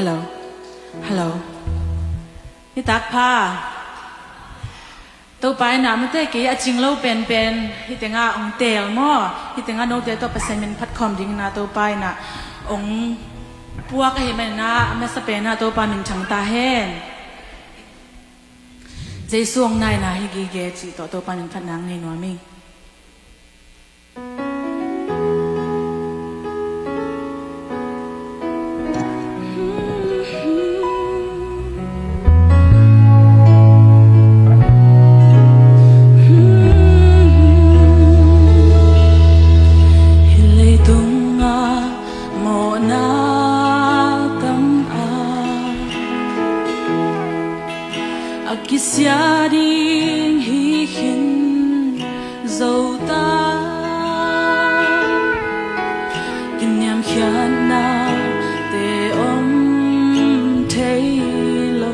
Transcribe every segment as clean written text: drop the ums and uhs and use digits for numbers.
Hello นี่ตักพาตัวไปนะมันเตะกี่จริงเราเป็นที่แต่งาองเตลม้อที่แต่งาโนเตลตัวเปอร์เซ็นต์เป็นพัดคอมจริงนะตัวไปนะองพวกไอ้มันนะไม่สเปนนะตัวไปมันช่างตาเห็นใจสวงนายนะฮิกิเกจิตัวไปมันพัดนางในนัวมิKisya ding hihin zauta kinyam khiana te om thailo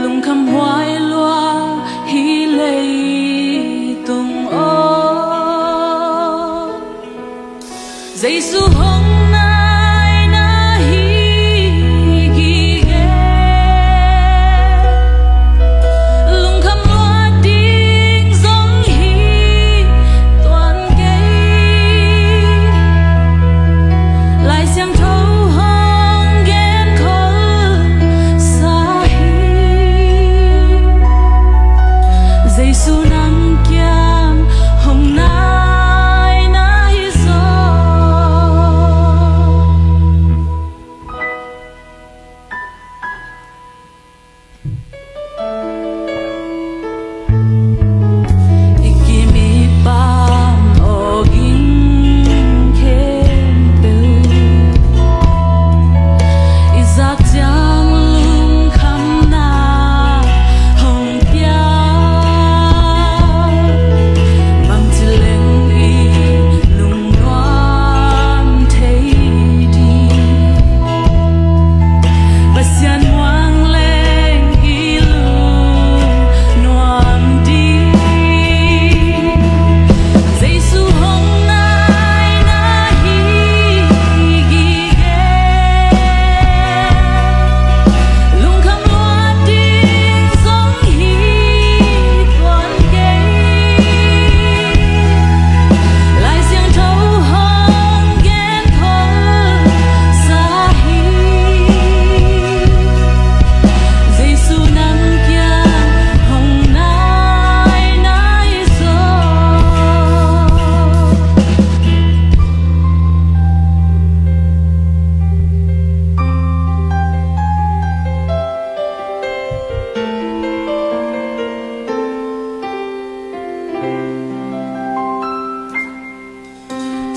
lung kham hwai lua hi lei tung o Jesu hong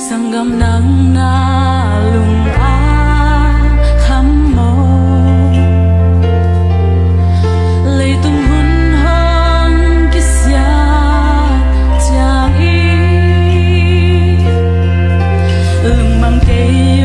Sanggam nang na lung a kham mo Lei tung hun hong kisya chang i Lung mang kei